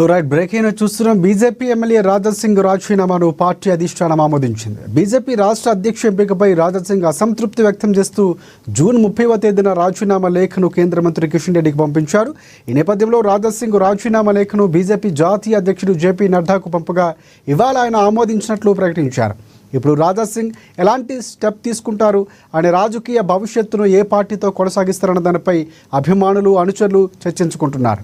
Right breaking చూస్తున్నాం. BJP MLA Raja Singh రాజీనామాను party అధిష్టానం ఆమోదించింది. బీజేపీ రాష్ట్ర అధ్యక్ష ఎంపికపై రాజాసింగ్ అసంతృప్తి వ్యక్తం చేస్తూ జూన్ 30వ తేదీన రాజీనామా లేఖను కేంద్ర మంత్రి కిషన్ రెడ్డికి పంపించారు. ఈ నేపథ్యంలో రాజాసింగ్ రాజీనామా లేఖను బీజేపీ జాతీయ అధ్యక్షుడు జేపీ నడ్డాకు పంపగా ఇవాళ ఆయన ఆమోదించినట్లు ప్రకటించారు. ఇప్పుడు రాజాసింగ్ ఎలాంటి స్టెప్ తీసుకుంటారు అనే రాజకీయ భవిష్యత్తును ఏ పార్టీతో కొనసాగిస్తారన్న దానిపై అభిమానులు అనుచరులు చర్చించుకుంటున్నారు.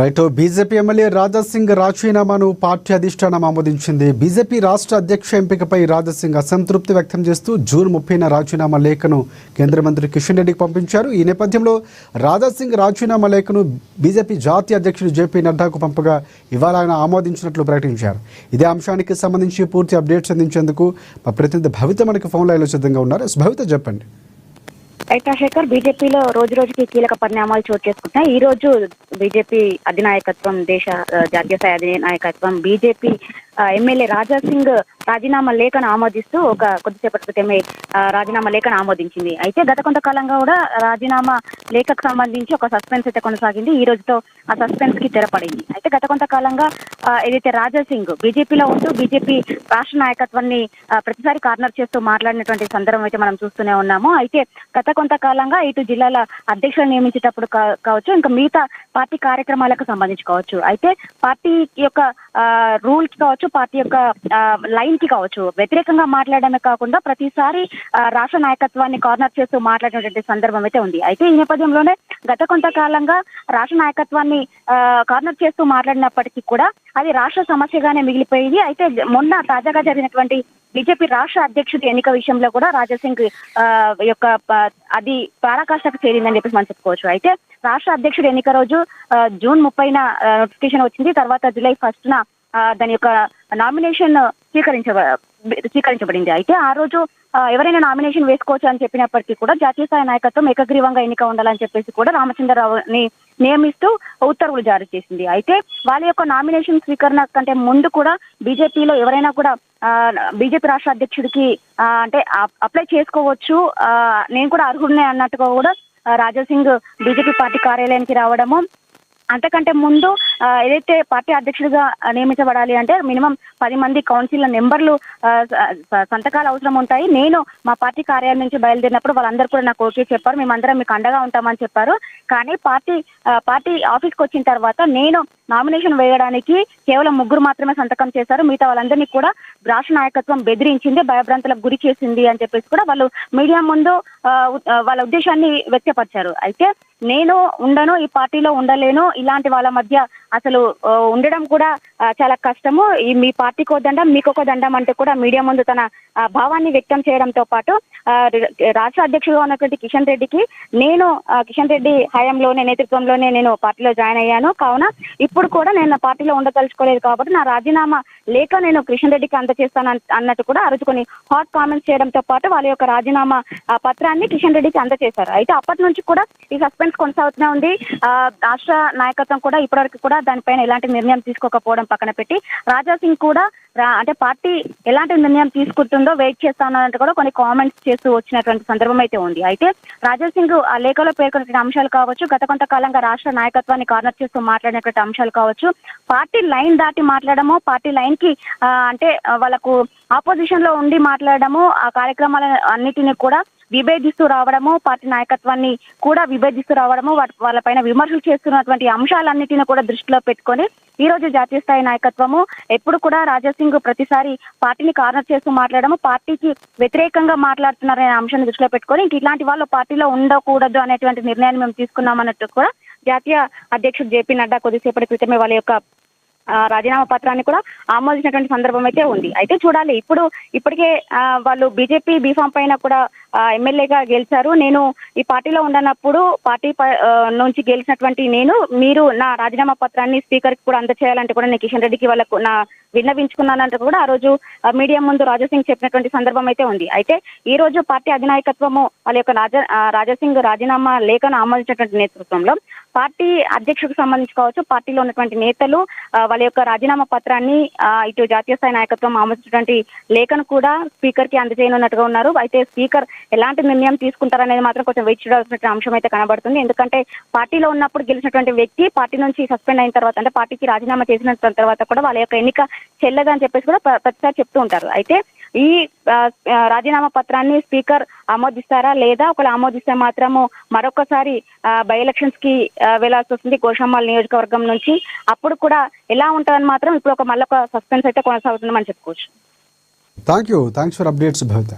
రైట్ బీజేపీ ఎమ్మెల్యే రాజాసింగ్ రాజీనామాను పార్టీ అధిష్టానం ఆమోదించింది. బీజేపీ రాష్ట్ర అధ్యక్ష ఎంపికపై రాజాసింగ్ అసంతృప్తి వ్యక్తం చేస్తూ జూన్ 30న రాజీనామా లేఖను కేంద్ర మంత్రి కిషన్ రెడ్డికి పంపించారు. ఈ నేపథ్యంలో రాజాసింగ్ రాజీనామా లేఖను బీజేపీ జాతీయ అధ్యక్షుడు జేపీ నడ్డాకు పంపగా ఇవాళ ఆయన ఆమోదించినట్లు ప్రకటించారు. ఇదే అంశానికి సంబంధించి పూర్తి అప్డేట్స్ అందించేందుకు మా ప్రతినిధి భవిత మనకి ఫోన్ లైన్లో సిద్ధంగా ఉన్నారు. భవిత చెప్పండి. అయితే శేఖర్, బీజేపీలో రోజు రోజుకి కీలక పరిణామాలు చోటు చేసుకుంటున్నాయి. ఈ రోజు బీజేపీ అధినాయకత్వం, దేశ జాతీయ స్థాయి అధినాయకత్వం బీజేపీ ఎమ్మెల్యే రాజాసింగ్ రాజీనామా లేఖను ఆమోదిస్తూ కొద్దిసేపటి క్రితమే రాజీనామా లేఖను ఆమోదించింది. అయితే గత కొంతకాలంగా కూడా రాజీనామా లేఖకు సంబంధించి ఒక సస్పెన్స్ అయితే కొనసాగింది. ఈ రోజుతో ఆ సస్పెన్స్ కి తెరపడింది. అయితే గత కొంతకాలంగా ఏదైతే రాజాసింగ్ బీజేపీలో ఉంటూ బీజేపీ రాష్ట్ర నాయకత్వాన్ని ప్రతిసారి కార్నర్ చేస్తూ మాట్లాడినటువంటి సందర్భం అయితే మనం చూస్తూనే ఉన్నాము. అయితే గత కొంతకాలంగా ఇటు జిల్లాల అధ్యక్షులు నియమించేటప్పుడు కావచ్చు, ఇంకా మిగతా పార్టీ కార్యక్రమాలకు సంబంధించి కావచ్చు, అయితే పార్టీ యొక్క రూల్స్ కావచ్చు, పార్టీ యొక్క లైన్ కి కావచ్చు వ్యతిరేకంగా మాట్లాడమే కాకుండా ప్రతిసారి రాష్ట్ర నాయకత్వాన్ని కార్నర్ చేస్తూ మాట్లాడినటువంటి సందర్భం అయితే ఉంది. అయితే ఈ నేపథ్యంలోనే గత కొంతకాలంగా రాష్ట్ర నాయకత్వాన్ని కార్నర్ చేస్తూ మాట్లాడినప్పటికీ కూడా అది రాష్ట్ర సమస్యగానే మిగిలిపోయింది. అయితే మొన్న తాజాగా జరిగినటువంటి బీజేపీ రాష్ట్ర అధ్యక్షుడి ఎన్నిక విషయంలో కూడా రాజాసింగ్ యొక్క అది పరాకాష్ఠకు చేరిందని చెప్పేసి మనం చెప్పుకోవచ్చు. అయితే రాష్ట్ర అధ్యక్షుడి ఎన్నిక రోజు జూన్ 30న నోటిఫికేషన్ వచ్చింది. తర్వాత జూలై 1న దాని యొక్క నామినేషన్ స్వీకరించబడింది. అయితే ఆ రోజు ఎవరైనా నామినేషన్ వేసుకోవచ్చు అని చెప్పినప్పటికీ కూడా జాతీయ స్థాయి నాయకత్వం ఏకగ్రీవంగా ఎన్నిక ఉండాలని చెప్పేసి కూడా రామచంద్రరావుని నియమిస్తూ ఉత్తర్వులు జారీ చేసింది. అయితే వాళ్ళ యొక్క నామినేషన్ స్వీకరణ కంటే ముందు కూడా బీజేపీలో ఎవరైనా కూడా బీజేపీ రాష్ట్ర అధ్యక్షుడికి అంటే అప్లై చేసుకోవచ్చు, నేను కూడా అర్హుడినే అన్నట్టుగా కూడా రాజాసింగ్ బీజేపీ పార్టీ కార్యాలయానికి రావడము, అంతకంటే ముందు ఏదైతే పార్టీ అధ్యక్షుడిగా నియమించబడాలి అంటే మినిమం 10 మంది కౌన్సిల్ నెంబర్లు సంతకాలు అవసరం ఉంటాయి. నేను మా పార్టీ కార్యాలయం నుంచి బయలుదేరినప్పుడు వాళ్ళందరూ కూడా నాకు ఓకే చెప్పారు, మేమందరం మీకు అండగా ఉంటామని చెప్పారు. కానీ పార్టీ ఆఫీస్కి వచ్చిన తర్వాత నేను నామినేషన్ వేయడానికి కేవలం 3 మాత్రమే సంతకం చేశారు. మిగతా వాళ్ళందరినీ కూడా రాష్ట్ర నాయకత్వం బెదిరించింది, భయభ్రాంతులకు గురి చేసింది అని చెప్పేసి కూడా వాళ్ళు మీడియా ముందు వాళ్ళ ఉద్దేశాన్ని వ్యక్తపరిచారు. అయితే నేను ఉండను, ఈ పార్టీలో ఉండలేను, ఇలాంటి వాళ్ళ మధ్య అసలు ఉండడం కూడా చాలా కష్టము. ఈ మీ పార్టీకి ఒక దండం, మీకు ఒక దండం అంటూ కూడా మీడియా ముందు తన భావాన్ని వ్యక్తం చేయడంతో పాటు రాష్ట్ర అధ్యక్షుడుగా ఉన్నటువంటి కిషన్ రెడ్డికి నేను కిషన్ రెడ్డి హయాంలోనే నేతృత్వంలోనే నేను పార్టీలో జాయిన్ అయ్యాను, కావున ఇప్పుడు కూడా నేను పార్టీలో ఉండదలుచుకోలేదు కాబట్టి నా రాజీనామా లేక నేను కిషన్ రెడ్డికి అందజేస్తాను అన్నట్టు కూడా ఆ రోజు కొన్ని హాట్ కామెంట్స్ చేయడంతో పాటు వాళ్ళ యొక్క రాజీనామా పత్రాన్ని కిషన్ రెడ్డికి అందజేశారు. అయితే అప్పటి నుంచి కూడా ఈ సస్పెన్స్ కొనసాగుతూనే ఉంది. రాష్ట్ర నాయకత్వం కూడా ఇప్పటివరకు కూడా దానిపైన ఎలాంటి నిర్ణయం తీసుకోకపోవడం పక్కన పెట్టి రాజా సింగ్ కూడా అంటే పార్టీ ఎలాంటి నిర్ణయం తీసుకుంటుందో వెయిట్ చేస్తానంటే కూడా కొన్ని కామెంట్స్ చేస్తూ వచ్చినటువంటి సందర్భం అయితే ఉంది. అయితే రాజా సింగ్ ఆ లేఖలో పేర్కొన్న అంశాలు కావచ్చు, గత కొంతకాలంగా రాష్ట్ర నాయకత్వాన్ని కార్నర్ చేస్తూ మాట్లాడినటువంటి అంశాలు కావచ్చు, పార్టీ లైన్ దాటి మాట్లాడము, పార్టీ లైన్ కి అంటే వాళ్ళకు ఆపోజిషన్ లో ఉండి మాట్లాడము, ఆ కార్యక్రమాల అన్నిటిని కూడా విభేదిస్తూ రావడము, పార్టీ నాయకత్వాన్ని కూడా విభేదిస్తూ రావడము, వాళ్ళపైన విమర్శలు చేస్తున్నటువంటి అంశాలన్నిటిని కూడా దృష్టిలో పెట్టుకొని ఈ రోజు జాతీయ స్థాయి నాయకత్వము ఎప్పుడు కూడా రాజా సింగ్ ప్రతిసారి పార్టీని కార్నర్ చేస్తూ మాట్లాడము, పార్టీకి వ్యతిరేకంగా మాట్లాడుతున్నారనే అంశాన్ని దృష్టిలో పెట్టుకొని ఇట్లాంటి వాళ్ళు పార్టీలో ఉండకూడదు అనేటువంటి నిర్ణయాన్ని మేము తీసుకున్నామన్నట్టు కూడా జాతీయ అధ్యక్షుడు జేపీ నడ్డా కొద్దిసేపటి క్రితమే వాళ్ళ యొక్క రాజీనామా పత్రాన్ని కూడా ఆమోదించినటువంటి సందర్భం అయితే ఉంది. అయితే చూడాలి, ఇప్పటికే వాళ్ళు బీజేపీ బీఫామ్ పైన కూడా ఎమ్మెల్యేగా గెలిచారు. నేను ఈ పార్టీలో ఉండనప్పుడు పార్టీ నుంచి గెలిచినటువంటి మీరు నా రాజీనామా పత్రాన్ని స్పీకర్ కి కూడా అందచేయాలంటే కూడా నేను కిషన్ రెడ్డికి వాళ్ళకు నా విన్నవించుకున్నానంటే కూడా ఆ రోజు మీడియా ముందు రాజా సింగ్ చెప్పినటువంటి సందర్భం అయితే ఉంది. అయితే ఈ రోజు పార్టీ అధినాయకత్వము వాళ్ళ యొక్క రాజా సింగ్ రాజీనామా లేఖను ఆమోదించినటువంటి నేతృత్వంలో పార్టీ అధ్యక్షుడికి సంబంధించి కావచ్చు, పార్టీలో ఉన్నటువంటి నేతలు వాళ్ళ యొక్క రాజీనామా పత్రాన్ని ఇటు జాతీయ స్థాయి నాయకత్వం ఆమోదించినటువంటి లేఖను కూడా స్పీకర్ కి అందజేయనున్నట్టుగా ఉన్నారు. అయితే స్పీకర్ ఎలాంటి నిర్ణయం తీసుకుంటారనేది మాత్రం కొంచెం వెయిట్ చేయాల్సిన అంశం అయితే కనబడుతుంది. ఎందుకంటే పార్టీలో ఉన్నప్పుడు గెలిచినటువంటి వ్యక్తి పార్టీ నుంచి సస్పెండ్ అయిన తర్వాత అంటే పార్టీకి రాజీనామా చేసిన తర్వాత కూడా వాళ్ళ యొక్క ఎన్నిక చెల్లదని చెప్పేసి కూడా ప్రతిసారి చెప్తూ ఉంటారు. అయితే ఈ రాజీనామా పత్రాన్ని స్పీకర్ ఆమోదిస్తారా లేదా, ఒకవేళ ఆమోదిస్తే మాత్రము మరొకసారి బై ఎలక్షన్స్ కి వెళ్లాల్సి వస్తుంది గోషామాల్ నియోజకవర్గం నుంచి. అప్పుడు కూడా ఎలా ఉంటుందని మాత్రం ఇప్పుడు మళ్ళొక సస్పెన్స్ అయితే కొనసాగుతుందని మనం చెప్పుకోవచ్చు. Thanks for updates Bhavitha.